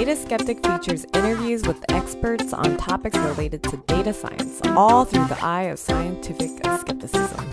Data Skeptic features interviews with experts on topics related to data science, all through the eye of scientific skepticism.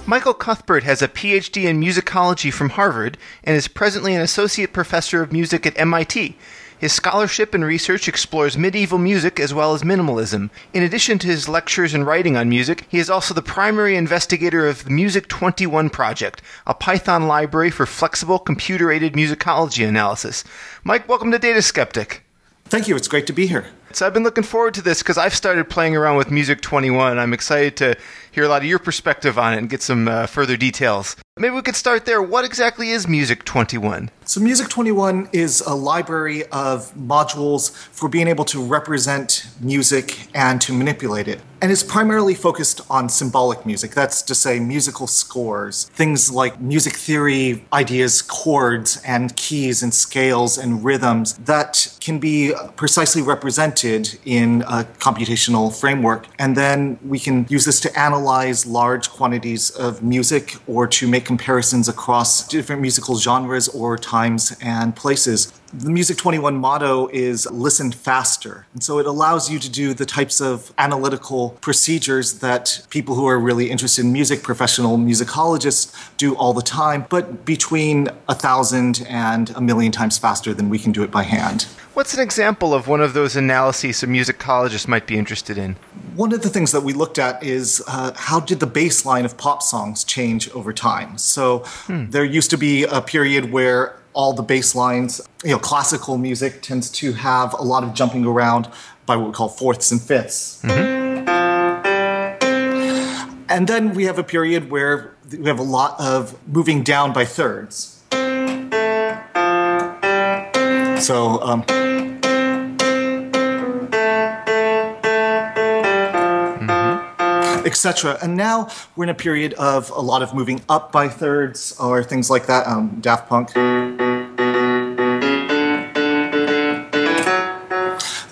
Michael Cuthbert has a PhD in musicology from Harvard and is presently an associate professor of music at MIT. His scholarship and research explores medieval music as well as minimalism. In addition to his lectures and writing on music, he is also the primary investigator of the Music21 Project, a Python library for flexible computer-aided musicology analysis. Mike, welcome to Data Skeptic. Thank you. It's great to be here. So I've been looking forward to this because I've started playing around with Music21. I'm excited to hear a lot of your perspective on it and get some further details. Maybe we could start there. What exactly is Music21? So Music21 is a library of modules for being able to represent music and to manipulate it. And it's primarily focused on symbolic music. That's to say musical scores, things like music theory ideas, chords and keys and scales and rhythms that can be precisely represented in a computational framework. And then we can use this to analyze large quantities of music or to make comparisons across different musical genres or times and places. The Music21 motto is listen faster. And so it allows you to do the types of analytical procedures that people who are really interested in music, professional musicologists, do all the time, but between 1,000 and 1,000,000 times faster than we can do it by hand. What's an example of one of those analyses a musicologist might be interested in? One of the things that we looked at is how did the bass line of pop songs change over time? So there used to be a period where all the bass lines, classical music tends to have a lot of jumping around by what we call fourths and fifths. And then we have a period where we have a lot of moving down by thirds. So, etc. And now we're in a period of a lot of moving up by thirds or things like that, Daft Punk,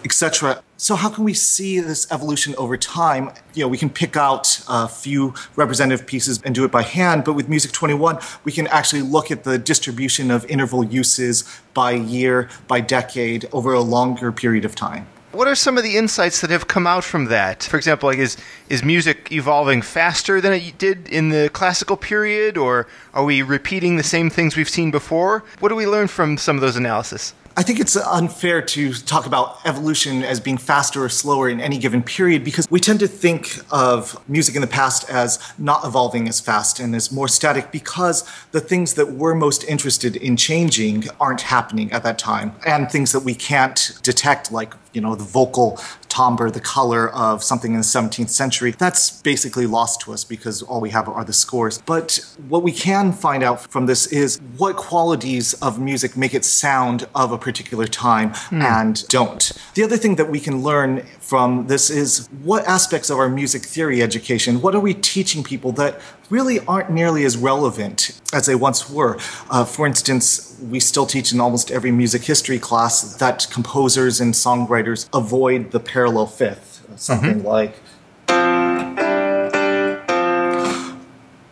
etc. So how can we see this evolution over time? We can pick out a few representative pieces and do it by hand, but with Music21, we can actually look at the distribution of interval uses by year, by decade, over a longer period of time. What are some of the insights that have come out from that? For example, is music evolving faster than it did in the classical period, or are we repeating the same things we've seen before? What do we learn from some of those analyses? I think it's unfair to talk about evolution as being faster or slower in any given period because we tend to think of music in the past as not evolving as fast and as more static because the things that we're most interested in changing aren't happening at that time. And things that we can't detect, like, the vocal timbre, the color of something in the 17th century, that's basically lost to us because all we have are the scores. But what we can find out from this is what qualities of music make it sound of a particular time and don't. The other thing that we can learn from this is what aspects of our music theory education, what are we teaching people that really aren't nearly as relevant as they once were. For instance, we still teach in almost every music history class that composers and songwriters avoid the parallel fifth, something like.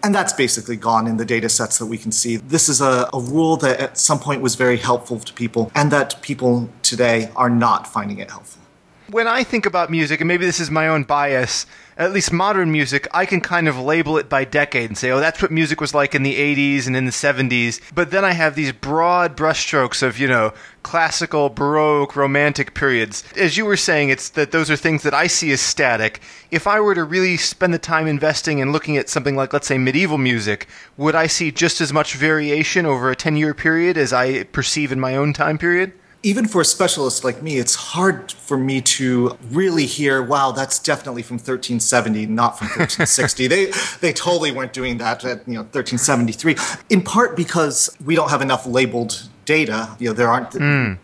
And that's basically gone in the data sets that we can see. This is a rule that at some point was very helpful to people, and that people today are not finding it helpful. When I think about music, and maybe this is my own bias, at least modern music, I can kind of label it by decade and say, oh, that's what music was like in the 80s and in the 70s. But then I have these broad brushstrokes of, classical, Baroque, Romantic periods. As you were saying, it's that those are things that I see as static. If I were to really spend the time investing and looking at something like, let's say, medieval music, would I see just as much variation over a 10-year period as I perceive in my own time period? Even for a specialist like me, it's hard for me to really hear, wow, that's definitely from 1370, not from 1360. They totally weren't doing that at 1373, in part because we don't have enough labeled data. There aren't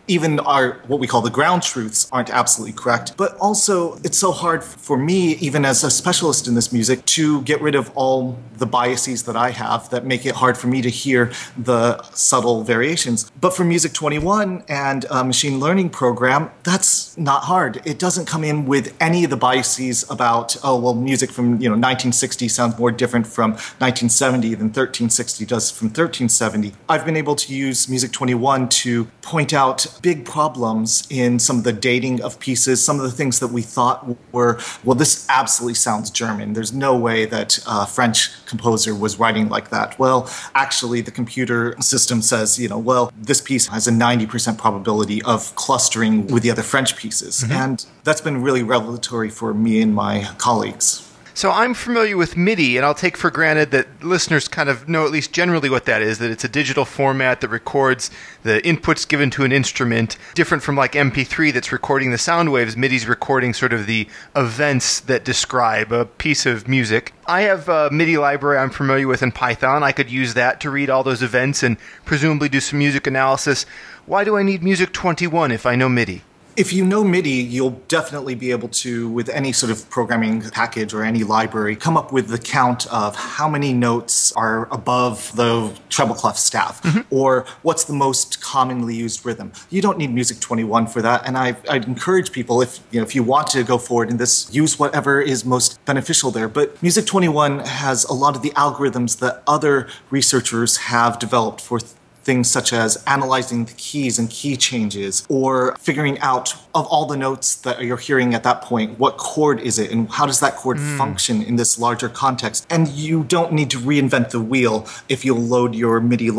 even what we call the ground truths aren't absolutely correct. But also, it's so hard for me, even as a specialist in this music, to get rid of all the biases that I have that make it hard for me to hear the subtle variations. But for Music21 and a machine learning program, that's not hard. It doesn't come in with any of the biases about, music from 1960 sounds more different from 1970 than 1360 does from 1370. I've been able to use Music21 to point out big problems in some of the dating of pieces, some of the things that we thought were, this absolutely sounds German. There's no way that a French composer was writing like that. Well, actually, the computer system says, this piece has a 90% probability of clustering with the other French pieces. Mm-hmm. And that's been really revelatory for me and my colleagues. So I'm familiar with MIDI, and I'll take for granted that listeners kind of know at least generally what that is, that it's a digital format that records the inputs given to an instrument, different from like MP3 that's recording the sound waves. MIDI's recording sort of the events that describe a piece of music. I have a MIDI library I'm familiar with in Python. I could use that to read all those events and presumably do some music analysis. Why do I need Music21 if I know MIDI? If you know MIDI, you'll definitely be able to, with any sort of programming package or any library, come up with the count of how many notes are above the treble clef staff, or what's the most commonly used rhythm. You don't need Music21 for that, and I'd encourage people, if you want to go forward in this, use whatever is most beneficial there. But Music21 has a lot of the algorithms that other researchers have developed for things such as analyzing the keys and key changes, or figuring out, of all the notes that you're hearing at that point, what chord is it and how does that chord function in this larger context. And you don't need to reinvent the wheel if you'll load your MIDI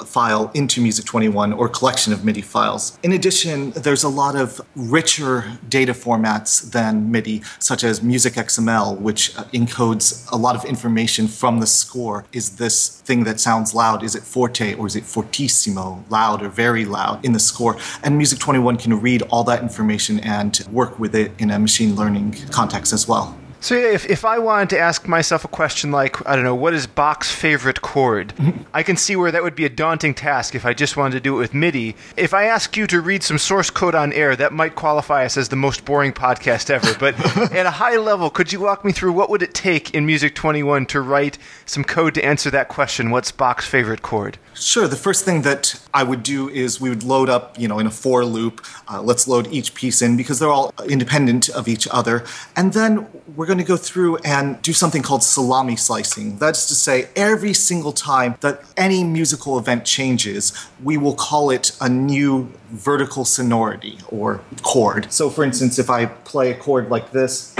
file into Music21 or collection of MIDI files. In addition, there's a lot of richer data formats than MIDI, such as MusicXML, which encodes a lot of information from the score. Is this thing that sounds loud, is it forte or is it fortissimo, loud or very loud in the score? And Music21 can read all that information and work with it in a machine learning context as well. So if I wanted to ask myself a question like, I don't know, what is Bach's favorite chord? I can see where that would be a daunting task if I just wanted to do it with MIDI. If I ask you to read some source code on air, that might qualify us as the most boring podcast ever. But at a high level, could you walk me through what would it take in Music21 to write some code to answer that question, what's Bach's favorite chord? Sure. The first thing that I would do is we would load up, in a for loop. Let's load each piece in because they're all independent of each other. And then we're going to go through and do something called salami slicing. That's to say, every single time that any musical event changes, we will call it a new vertical sonority or chord. So for instance, if I play a chord like this,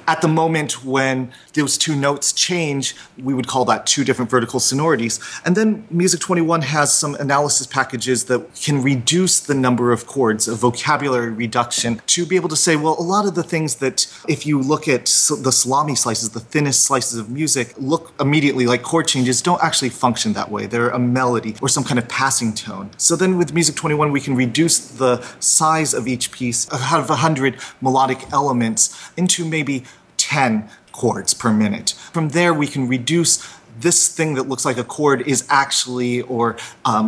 at the moment when those two notes change, we would call that two different vertical sonorities. And then Music21 has some analysis packages that can reduce the number of chords, a vocabulary reduction, to be able to say, well, a lot of the things that, if you look at the salami slices, the thinnest slices of music, look immediately like chord changes, don't actually function that way. They're a melody or some kind of passing tone. So then with Music21, we can reduce the size of each piece out of 100 melodic elements into maybe 10 chords per minute. From there, we can reduce this thing that looks like a chord is actually, or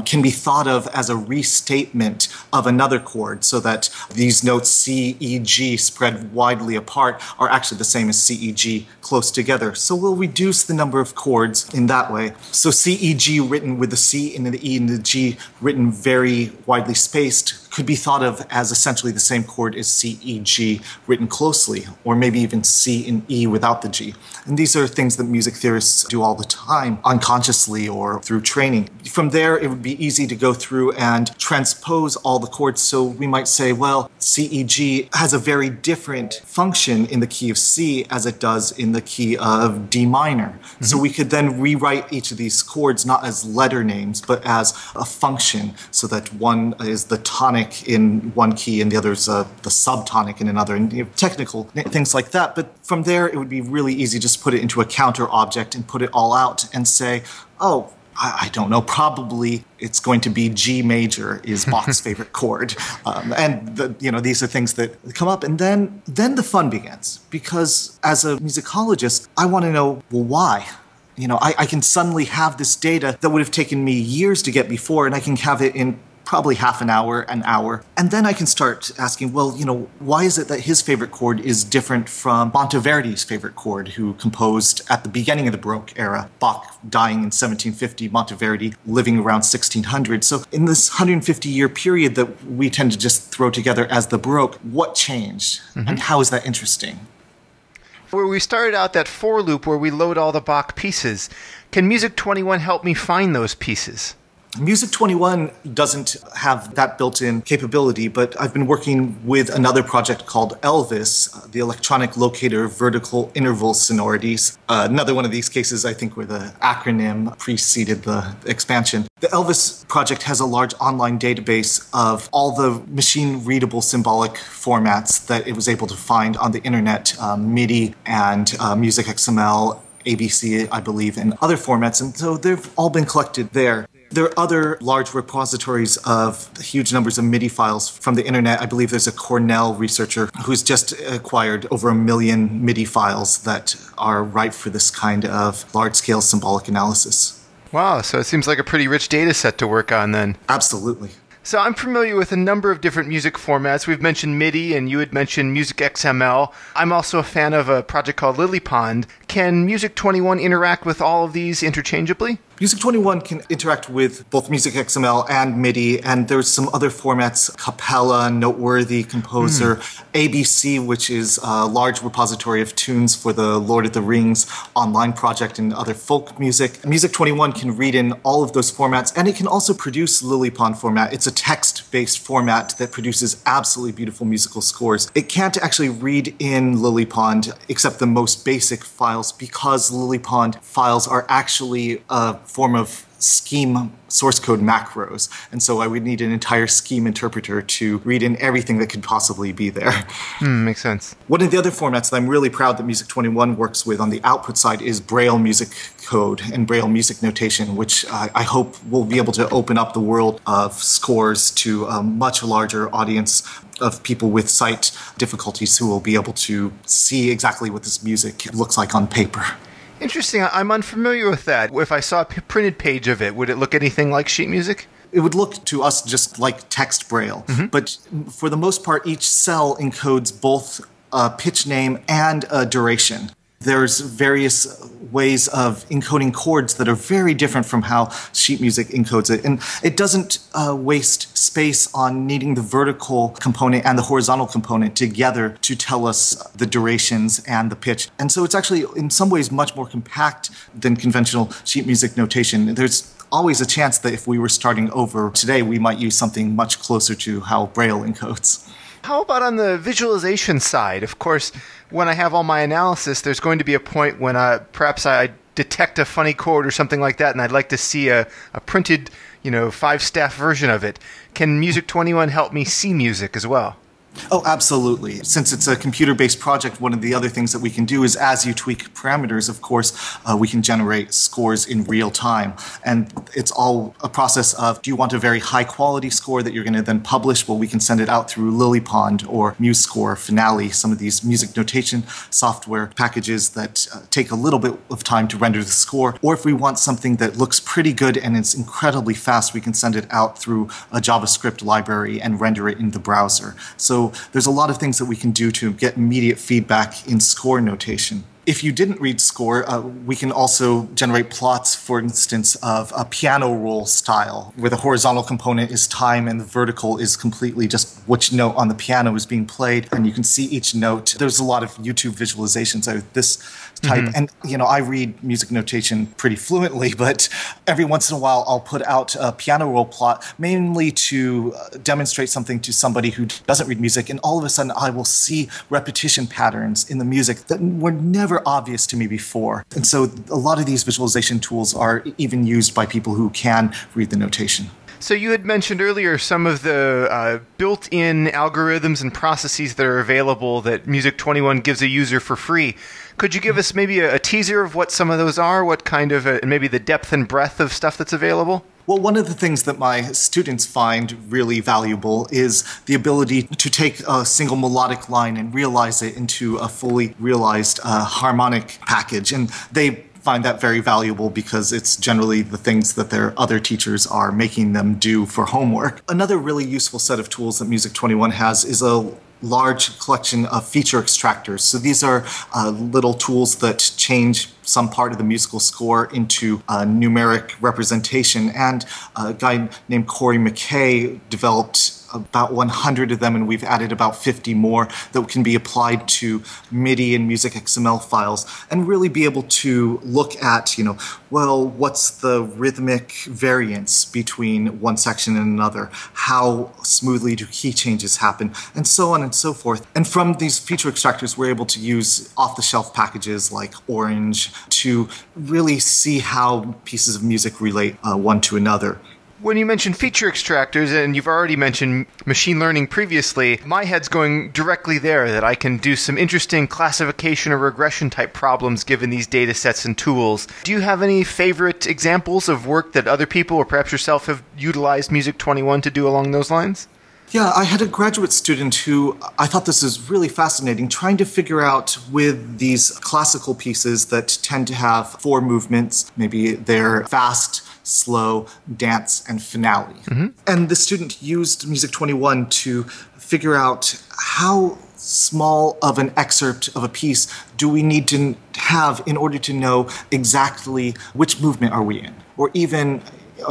can be thought of as a restatement of another chord, so that these notes C, E, G spread widely apart are actually the same as C, E, G close together. So we'll reduce the number of chords in that way. So C, E, G written with the C and the E and the G written very widely spaced could be thought of as essentially the same chord as C, E, G written closely, or maybe even C and E without the G. And these are things that music theorists do all the time, unconsciously or through training. From there, it would be easy to go through and transpose all the chords. So we might say, well, C, E, G has a very different function in the key of C as it does in the key of D minor. Mm-hmm. So we could then rewrite each of these chords not as letter names, but as a function, so that one is the tonic in one key and the other is the subtonic in another, and technical things like that. But from there, it would be really easy just to put it into a counter object and put it all out and say, oh, I don't know, probably it's going to be G major is Bach's favorite chord. And these are things that come up. And then the fun begins, because as a musicologist, I want to know, well, why? I can suddenly have this data that would have taken me years to get before, and I can have it in probably half an hour. And then I can start asking, well, why is it that his favorite chord is different from Monteverdi's favorite chord, who composed at the beginning of the Baroque era, Bach dying in 1750, Monteverdi living around 1600. So in this 150-year period that we tend to just throw together as the Baroque, what changed? Mm-hmm. And how is that interesting? Where we started out that for loop where we load all the Bach pieces, can Music21 help me find those pieces? Music21 doesn't have that built-in capability, but I've been working with another project called Elvis, the electronic locator vertical interval sonorities. Another one of these cases, I think, where the acronym preceded the expansion. The Elvis Project has a large online database of all the machine-readable symbolic formats that it was able to find on the internet, MIDI and MusicXML, ABC, I believe, and other formats, and so they've all been collected there. There are other large repositories of huge numbers of MIDI files from the internet. I believe there's a Cornell researcher who's just acquired over 1 million MIDI files that are ripe for this kind of large-scale symbolic analysis. Wow, so it seems like a pretty rich data set to work on then. Absolutely. So I'm familiar with a number of different music formats. We've mentioned MIDI, and you had mentioned MusicXML. I'm also a fan of a project called Lilypond. Can Music21 interact with all of these interchangeably? Music21 can interact with both MusicXML and MIDI, and there's some other formats, Capella, Noteworthy, Composer, ABC, which is a large repository of tunes for the Lord of the Rings online project and other folk music. Music21 can read in all of those formats, and it can also produce Lilypond format. It's a text-based format that produces absolutely beautiful musical scores. It can't actually read in Lilypond except the most basic files, because Lilypond files are actually a form of scheme source code macros. And so I would need an entire scheme interpreter to read in everything that could possibly be there. Makes sense. One of the other formats that I'm really proud that Music21 works with on the output side is Braille music code and Braille music notation, which I hope will be able to open up the world of scores to a much larger audience of people with sight difficulties who will be able to see exactly what this music looks like on paper. Interesting. I'm unfamiliar with that. If I saw a printed page of it, would it look anything like sheet music? It would look to us just like text Braille. Mm-hmm. But for the most part, each cell encodes both a pitch name and a duration. There's various ways of encoding chords that are very different from how sheet music encodes it. And it doesn't waste space on needing the vertical component and the horizontal component together to tell us the durations and the pitch. And so it's actually, in some ways, much more compact than conventional sheet music notation. There's always a chance that if we were starting over today, we might use something much closer to how Braille encodes. How about on the visualization side? Of course, when I have all my analysis, there's going to be a point when perhaps I detect a funny chord or something like that, and I'd like to see a printed, 5-staff version of it. Can Music21 help me see music as well? Oh, absolutely. Since it's a computer-based project, one of the other things that we can do is, as you tweak parameters, of course, we can generate scores in real time. And it's all a process of, do you want a very high-quality score that you're going to then publish? Well, we can send it out through Lilypond or MuseScore, Finale, some of these music notation software packages that take a little bit of time to render the score. Or if we want something that looks pretty good and it's incredibly fast, we can send it out through a JavaScript library and render it in the browser. So there's a lot of things that we can do to get immediate feedback in score notation. If you didn't read score, we can also generate plots, for instance, of a piano roll style, where the horizontal component is time and the vertical is completely just which note on the piano is being played, and you can see each note. There's a lot of YouTube visualizations of this type, and I read music notation pretty fluently, but every once in a while I'll put out a piano roll plot, mainly to demonstrate something to somebody who doesn't read music, and all of a sudden I will see repetition patterns in the music that were never obvious to me before. And so a lot of these visualization tools are even used by people who can read the notation. So you had mentioned earlier some of the built-in algorithms and processes that are available that Music21 gives a user for free. Could you give us maybe a teaser of what some of those are? What kind of, maybe the depth and breadth of stuff that's available? Well, one of the things that my students find really valuable is the ability to take a single melodic line and realize it into a fully realized harmonic package. And they find that very valuable because it's generally the things that their other teachers are making them do for homework. Another really useful set of tools that Music21 has is a large collection of feature extractors. So these are little tools that change some part of the musical score into a numeric representation. And a guy named Corey McKay developed about 100 of them, and we've added about 50 more that can be applied to MIDI and MusicXML files and really be able to look at, what's the rhythmic variance between one section and another? How smoothly do key changes happen? And so on and so forth. And from these feature extractors, we're able to use off-the-shelf packages like Orange to really see how pieces of music relate one to another. When you mention feature extractors, and you've already mentioned machine learning previously, my head's going directly there, that I can do some interesting classification or regression type problems given these data sets and tools. Do you have any favorite examples of work that other people, or perhaps yourself, have utilized Music21 to do along those lines? Yeah, I had a graduate student who I thought this was really fascinating, trying to figure out with these classical pieces that tend to have 4 movements, maybe they're fast, slow, dance, and finale. Mm-hmm. And the student used Music21 to figure out how small of an excerpt of a piece do we need to have in order to know exactly which movement are we in, or even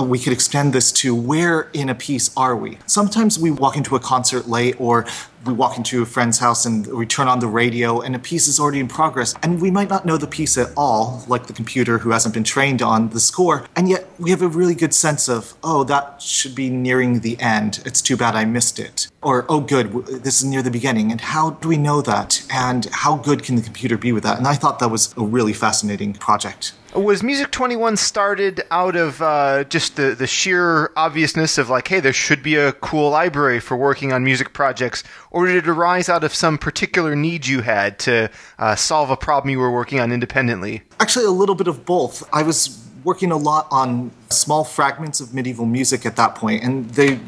we could extend this to where in a piece are we. Sometimes we walk into a concert late, or we walk into a friend's house and we turn on the radio and a piece is already in progress, and we might not know the piece at all, like the computer who hasn't been trained on the score, and yet we have a really good sense of, oh, that should be nearing the end. It's too bad I missed it. Or, oh, good, this is near the beginning. And how do we know that? And how good can the computer be with that? And I thought that was a really fascinating project. Was Music21 started out of just the sheer obviousness of like, hey, there should be a cool library for working on music projects, or did it arise out of some particular need you had to solve a problem you were working on independently? Actually, a little bit of both. I was working a lot on small fragments of medieval music at that point, and they,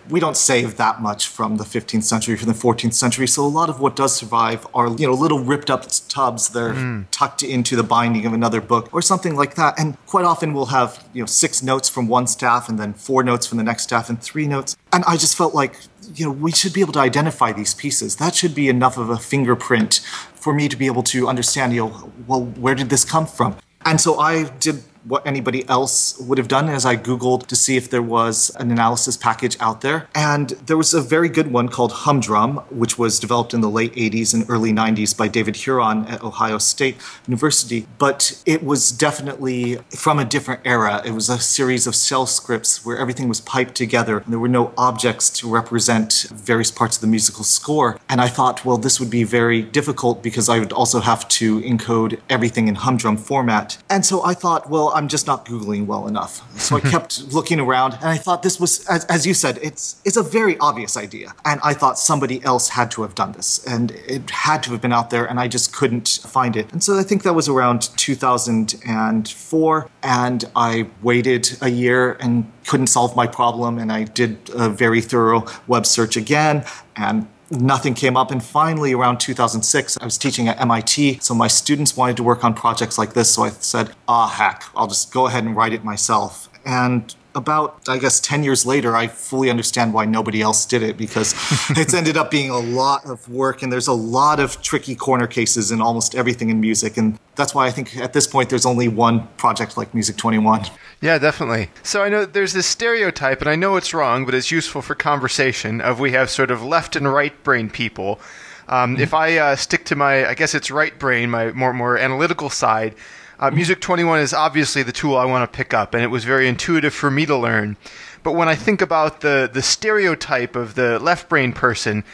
we don't save that much from the 15th century, from the 14th century, so a lot of what does survive are, little ripped up tubs that are tucked into the binding of another book or something like that. And quite often we'll have, 6 notes from one staff and then 4 notes from the next staff and 3 notes. And I just felt like, we should be able to identify these pieces. That should be enough of a fingerprint for me to be able to understand, where did this come from? And so I did what anybody else would have done, as I Googled to see if there was an analysis package out there. And there was a very good one called Humdrum, which was developed in the late 80s and early 90s by David Huron at Ohio State University. But it was definitely from a different era. It was a series of shell scripts where everything was piped together, and there were no objects to represent various parts of the musical score. And I thought, well, this would be very difficult because I would also have to encode everything in Humdrum format. And so I thought, well, I'm just not Googling well enough. So I kept looking around, and I thought this was, as you said, it's a very obvious idea. And I thought somebody else had to have done this, and it had to have been out there, and I just couldn't find it. And so I think that was around 2004, and I waited a year and couldn't solve my problem, and I did a very thorough web search again, and nothing came up. And finally, around 2006, I was teaching at MIT, so my students wanted to work on projects like this, so I said, heck, I'll just go ahead and write it myself. And about, 10 years later, I fully understand why nobody else did it, because it's ended up being a lot of work, and there's a lot of tricky corner cases in almost everything in music, and that's why I think at this point there's only one project like Music21. Yeah, definitely. So I know there's this stereotype, and I know it's wrong, but it's useful for conversation, of we have sort of left and right brain people. If I stick to my, I guess it's right brain, my more analytical side, Music21 is obviously the tool I want to pick up, and it was very intuitive for me to learn. But when I think about the stereotype of the left brain person,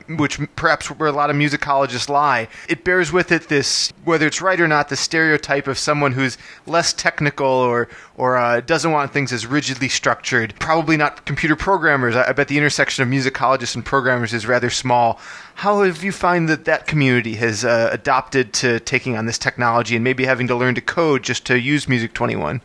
which perhaps where a lot of musicologists lie, it bears with it this, whether it's right or not, the stereotype of someone who's less technical or doesn't want things as rigidly structured. Probably not computer programmers. I bet the intersection of musicologists and programmers is rather small. How have you found that community has adopted to taking on this technology and maybe having to learn to code just to use Music21?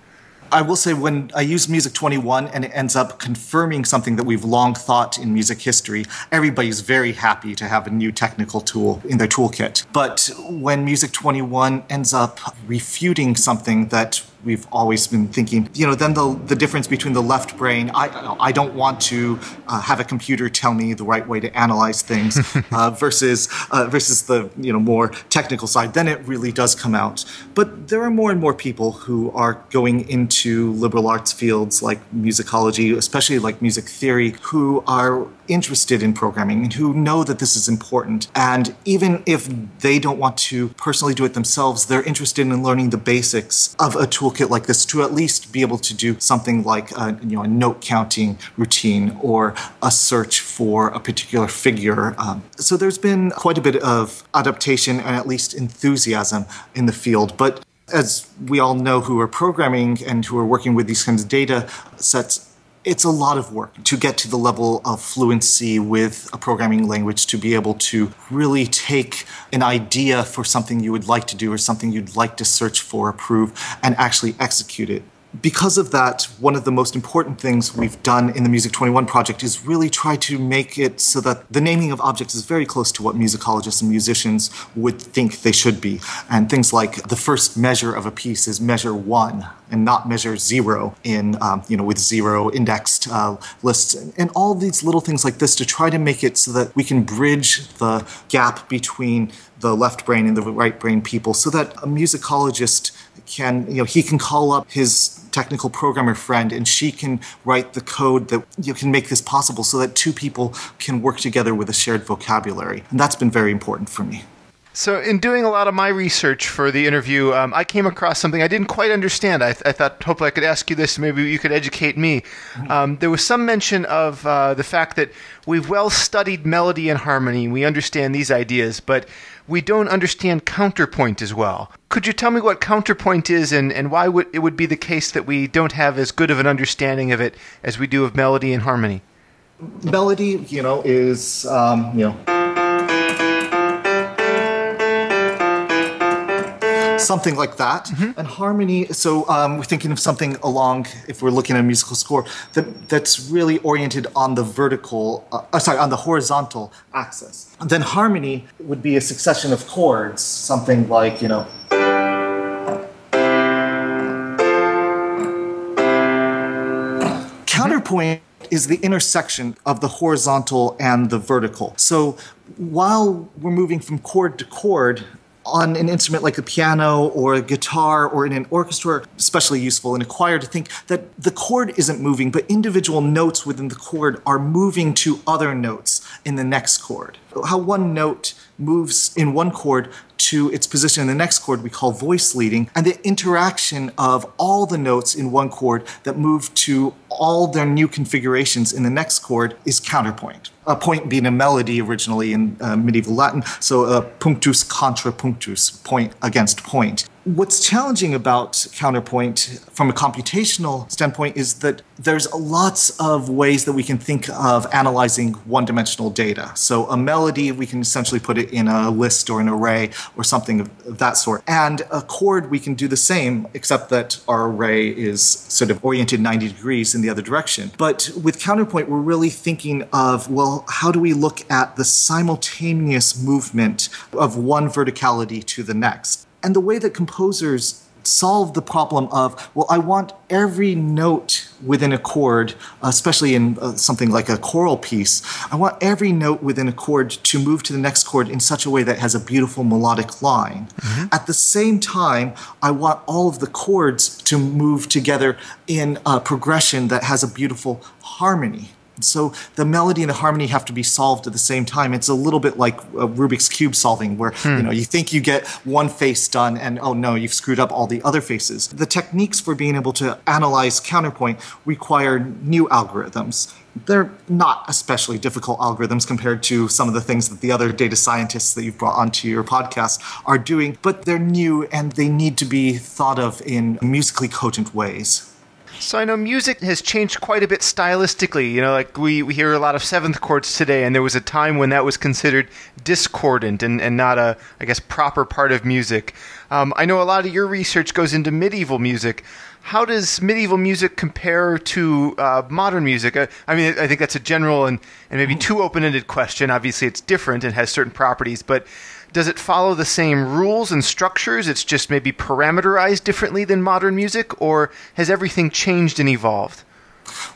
I will say when I use Music21 and it ends up confirming something that we've long thought in music history, everybody's very happy to have a new technical tool in their toolkit. But when Music21 ends up refuting something that we've always been thinking, then the difference between the left brain, I don't want to have a computer tell me the right way to analyze things versus the more technical side, then it really does come out. But there are more and more people who are going into liberal arts fields like musicology, especially like music theory, who are interested in programming and who know that this is important. And even if they don't want to personally do it themselves, they're interested in learning the basics of a toolkit like this to at least be able to do something like a note counting routine or a search for a particular figure. So there's been quite a bit of adaptation and at least enthusiasm in the field. But as we all know who are programming and who are working with these kinds of data sets, it's a lot of work to get to the level of fluency with a programming language to be able to really take an idea for something you would like to do or something you'd like to search for, approve, and actually execute it. Because of that, one of the most important things we've done in the Music21 project is really try to make it so that the naming of objects is very close to what musicologists and musicians would think they should be. And things like the first measure of a piece is measure 1 and not measure 0 in, with 0 indexed lists. And all these little things like this to try to make it so that we can bridge the gap between the left brain and the right brain people so that a musicologist can, he can call up his technical programmer friend and she can write the code that can make this possible so that two people can work together with a shared vocabulary. And that's been very important for me. So in doing a lot of my research for the interview, I came across something I didn't quite understand. I thought, hopefully I could ask you this, maybe you could educate me. There was some mention of the fact that we've well studied melody and harmony, and we understand these ideas, but we don't understand counterpoint as well. Could you tell me what counterpoint is and why it would be the case that we don't have as good of an understanding of it as we do of melody and harmony? Melody, is, something like that. Mm-hmm. And harmony, so we're thinking of something along, if we're looking at a musical score, that's really oriented on the on the horizontal axis. And then harmony would be a succession of chords, something like, Counterpoint is the intersection of the horizontal and the vertical. So while we're moving from chord to chord, on an instrument like a piano or a guitar or in an orchestra, especially useful in a choir to think that the chord isn't moving, but individual notes within the chord are moving to other notes in the next chord. How one note moves in one chord to its position in the next chord we call voice leading, and the interaction of all the notes in one chord that move to all their new configurations in the next chord is counterpoint. A point being a melody originally in medieval Latin, so punctus contra punctus, point against point. What's challenging about counterpoint from a computational standpoint is that there's lots of ways that we can think of analyzing one-dimensional data. So a melody, we can essentially put it in a list or an array or something of that sort. And a chord, we can do the same, except that our array is sort of oriented 90 degrees in the other direction. But with counterpoint, we're really thinking of, well, how do we look at the simultaneous movement of one verticality to the next? And the way that composers solve the problem of, well, I want every note within a chord, especially in something like a choral piece, I want every note within a chord to move to the next chord in such a way that has a beautiful melodic line. Mm-hmm. At the same time, I want all of the chords to move together in a progression that has a beautiful harmony. So the melody and the harmony have to be solved at the same time. It's a little bit like Rubik's Cube solving where you think you get one face done and oh no, you've screwed up all the other faces. The techniques for being able to analyze counterpoint require new algorithms. They're not especially difficult algorithms compared to some of the things that the other data scientists that you've brought onto your podcast are doing, but they're new and they need to be thought of in musically cogent ways. So I know music has changed quite a bit stylistically. You know, like we hear a lot of seventh chords today, and there was a time when that was considered discordant and not a, I guess, proper part of music. I know a lot of your research goes into medieval music. How does medieval music compare to modern music? I mean, I think that's a general and maybe too open-ended question. Obviously, it's different and has certain properties, but does it follow the same rules and structures? It's just maybe parameterized differently than modern music, or has everything changed and evolved?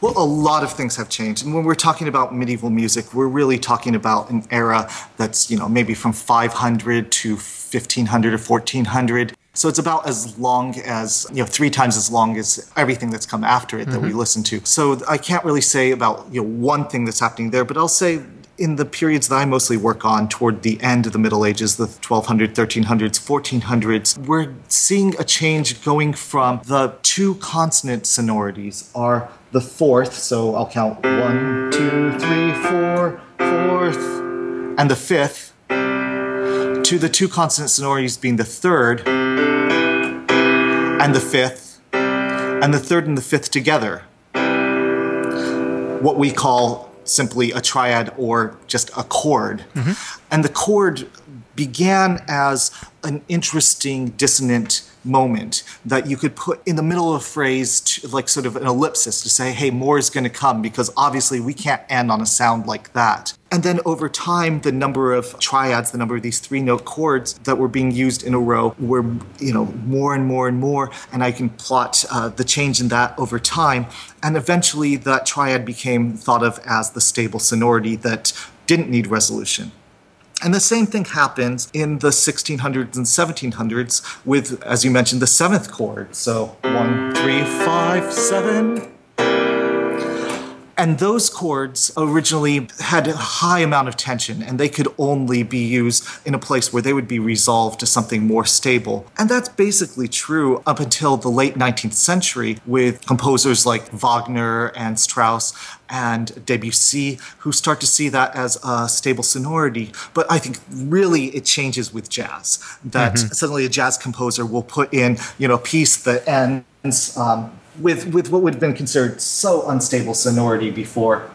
Well, a lot of things have changed. And when we're talking about medieval music, we're really talking about an era that's, maybe from 500 to 1500 or 1400. So it's about as long as, 3 times as long as everything that's come after it that we listen to. So I can't really say about, one thing that's happening there, but I'll say in the periods that I mostly work on toward the end of the Middle Ages, the 1200s, 1300s, 1400s, we're seeing a change going from the 2 consonant sonorities are the fourth, so I'll count 1, 2, 3, 4, fourth, and the fifth, to the 2 consonant sonorities being the third and the fifth, and the third and the fifth together. What we call simply a triad or just a chord. And the chord began as an interesting dissonant moment that you could put in the middle of a phrase, like sort of an ellipsis, to say, hey, more is going to come, because obviously we can't end on a sound like that. And then over time, the number of triads, the number of these 3-note chords that were being used in a row were, more and more and more. And I can plot the change in that over time. And eventually that triad became thought of as the stable sonority that didn't need resolution. And the same thing happens in the 1600s and 1700s with, as you mentioned, the 7th chord. So 1, 3, 5, 7. And those chords originally had a high amount of tension, and they could only be used in a place where they would be resolved to something more stable. And that's basically true up until the late 19th century with composers like Wagner and Strauss and Debussy, who start to see that as a stable sonority. But I think really it changes with jazz, that suddenly a jazz composer will put in, a piece that ends with what would have been considered so unstable sonority before.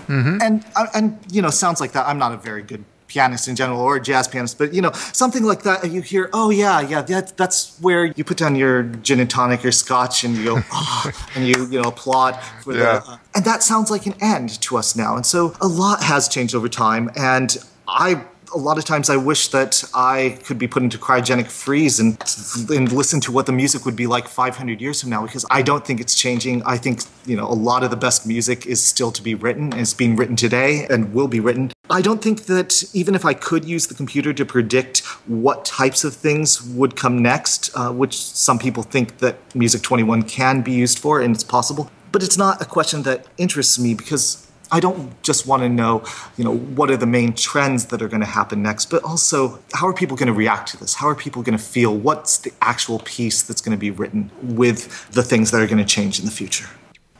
And sounds like that. I'm not a very good pianist in general, or a jazz pianist, but something like that, you hear, oh yeah, that's where you put down your gin and tonic, your scotch, and you go, oh, and you applaud for the, and that sounds like an end to us now. And so a lot has changed over time, and a lot of times I wish that I could be put into cryogenic freeze and listen to what the music would be like 500 years from now, because I don't think it's changing. I think, a lot of the best music is still to be written, and it's being written today and will be written. I don't think that even if I could use the computer to predict what types of things would come next, which some people think that Music21 can be used for, and it's possible, but it's not a question that interests me, because I don't just want to know, what are the main trends that are going to happen next, but also how are people going to react to this? How are people going to feel? What's the actual piece that's going to be written with the things that are going to change in the future?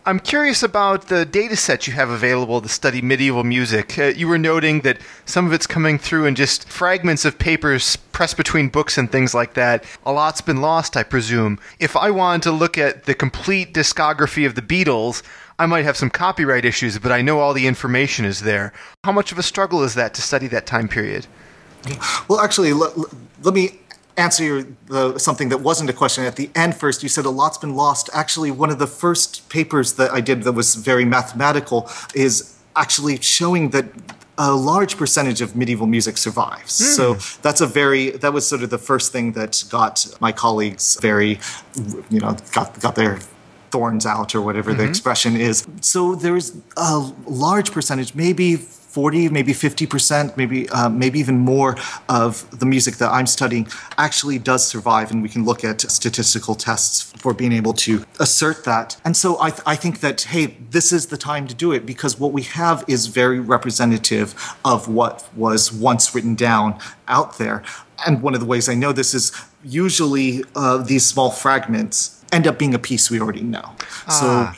I'm curious about the data set you have available to study medieval music. You were noting that some of it's coming through in just fragments of papers pressed between books and things like that. A lot's been lost, I presume. If I wanted to look at the complete discography of the Beatles, I might have some copyright issues, but I know all the information is there. How much of a struggle is that to study that time period? Well, actually, let me answer something that wasn't a question at the end first. You said a lot's been lost. Actually, one of the first papers that I did that was very mathematical is actually showing that a large percentage of medieval music survives. So that was sort of the first thing that got my colleagues very, got their thorns out, or whatever the expression is. So there's a large percentage, maybe 40, maybe 50%, maybe even more of the music that I'm studying actually does survive, and we can look at statistical tests for being able to assert that. And so I think that, hey, this is the time to do it, because what we have is very representative of what was once written down out there. And one of the ways I know this is usually these small fragments end up being a piece we already know. So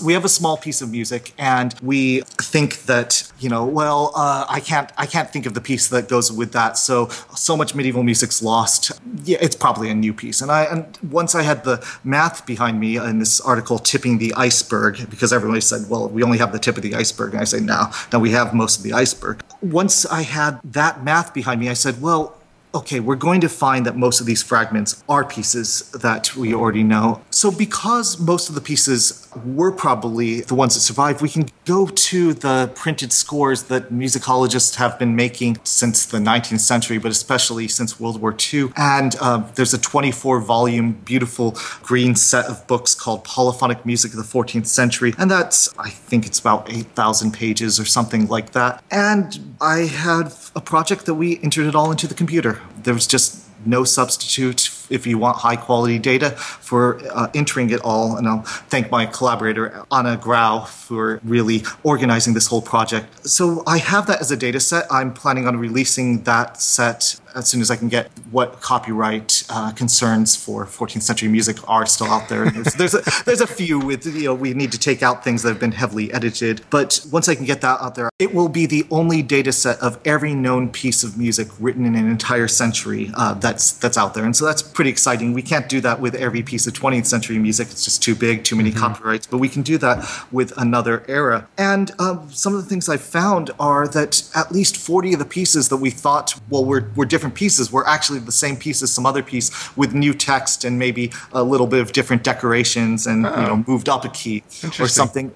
we have a small piece of music, and we think that, I can't think of the piece that goes with that. So much medieval music's lost. Yeah, it's probably a new piece. And once I had the math behind me in this article, tipping the iceberg, because everybody said, well, we only have the tip of the iceberg. And I say, no, we have most of the iceberg. Once I had that math behind me, I said, well, okay, we're going to find that most of these fragments are pieces that we already know. So because most of the pieces were probably the ones that survived, we can go to the printed scores that musicologists have been making since the 19th century, but especially since World War II. And there's a 24-volume, beautiful green set of books called Polyphonic Music of the 14th Century. And I think it's about 8,000 pages or something like that. And I had a project that we entered it all into the computer. There was just no substitute if you want high quality data for entering it all. And I'll thank my collaborator, Anna Grau, for really organizing this whole project. So I have that as a data set. I'm planning on releasing that set as soon as I can get what copyright concerns for 14th century music are still out there. There's a few with, we need to take out things that have been heavily edited. But once I can get that out there, it will be the only data set of every known piece of music written in an entire century that's out there. And so that's pretty exciting. We can't do that with every piece of 20th century music. It's just too big, too many copyrights. But we can do that with another era. And some of the things I found are that at least 40 of the pieces that we thought, were different pieces were actually the same piece as some other piece with new text and maybe a little bit of different decorations and moved up a key or something.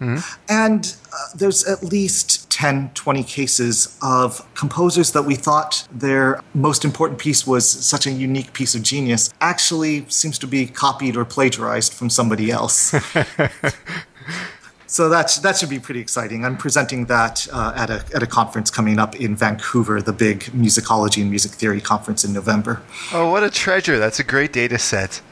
And there's at least 10, 20 cases of composers that we thought their most important piece was such a unique piece of genius actually seems to be copied or plagiarized from somebody else. So that should be pretty exciting. I'm presenting that at a conference coming up in Vancouver, the big musicology and music theory conference in November. Oh, what a treasure. That's a great data set.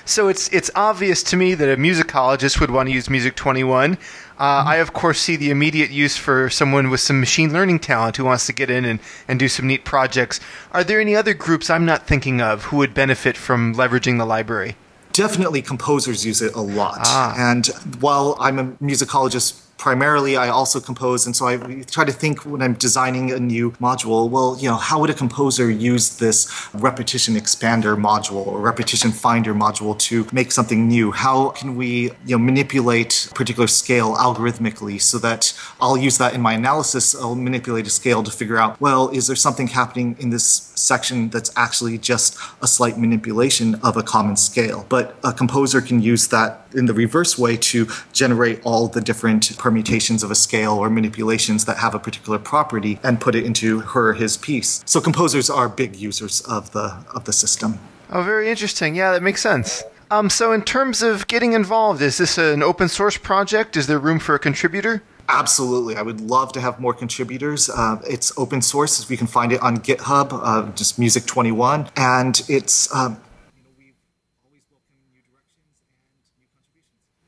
So it's obvious to me that a musicologist would want to use Music21. I, of course, see the immediate use for someone with some machine learning talent who wants to get in and do some neat projects. Are there any other groups I'm not thinking of who would benefit from leveraging the library? Definitely composers use it a lot. And while I'm a musicologist primarily, I also compose, and so I try to think when I'm designing a new module, well, how would a composer use this repetition expander module or repetition finder module to make something new? How can we manipulate a particular scale algorithmically so that I'll use that in my analysis? I'll manipulate a scale to figure out, well, is there something happening in this section that's actually just a slight manipulation of a common scale? But a composer can use that in the reverse way to generate all the different permutations of a scale or manipulations that have a particular property and put it into her or his piece. So composers are big users of the system. Oh, very interesting. Yeah, that makes sense. So in terms of getting involved, is this an open source project? Is there room for a contributor? Absolutely. I would love to have more contributors. It's open source. We can find it on GitHub, just Music21. And it's...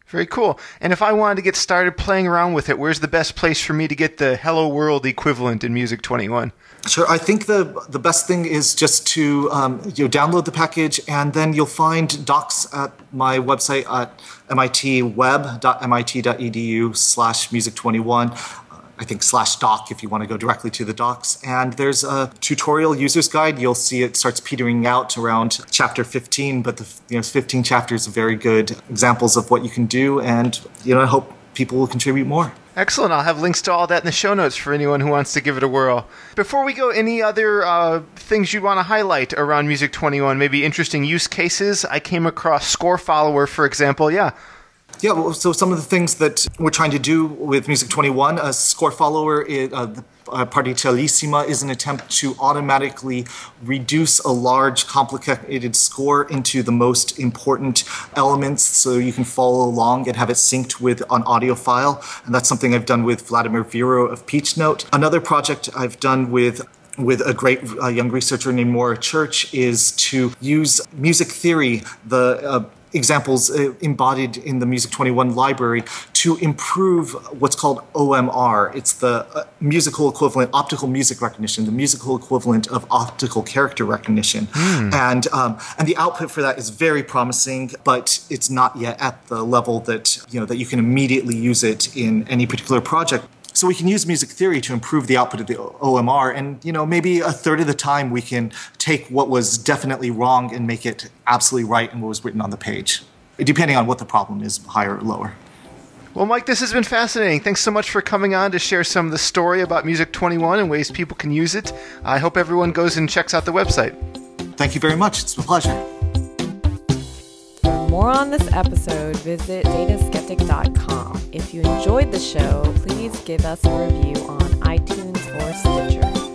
Very cool. And if I wanted to get started playing around with it, where's the best place for me to get the Hello World equivalent in Music21? Sure. I think the best thing is just to download the package, and then you'll find docs at my website at mitweb.mit.edu/music21. I think /doc if you want to go directly to the docs. And there's a tutorial user's guide. You'll see it starts petering out around chapter 15, but the 15 chapters are very good examples of what you can do. And I hope people will contribute more. Excellent. I'll have links to all that in the show notes for anyone who wants to give it a whirl. Before we go, any other things you want to highlight around Music21? Maybe interesting use cases? I came across Score Follower, for example. Yeah. Yeah, well, so some of the things that we're trying to do with Music21, Score Follower, Particellissima, is an attempt to automatically reduce a large, complicated score into the most important elements so you can follow along and have it synced with an audio file. And that's something I've done with Vladimir Viro of Peach Note. Another project I've done with a great young researcher named Maura Church is to use music theory, the examples embodied in the Music21 library to improve what's called OMR. It's the musical equivalent, optical music recognition, the musical equivalent of optical character recognition. And the output for that is very promising, but it's not yet at the level that, that you can immediately use it in any particular project. So we can use music theory to improve the output of the OMR, and maybe a third of the time we can take what was definitely wrong and make it absolutely right in what was written on the page, depending on what the problem is, higher or lower. Well, Mike, this has been fascinating. Thanks so much for coming on to share some of the story about Music21 and ways people can use it. I hope everyone goes and checks out the website. Thank you very much. It's a pleasure. For more on this episode, visit dataskeptic.com. If you enjoyed the show, please give us a review on iTunes or Stitcher.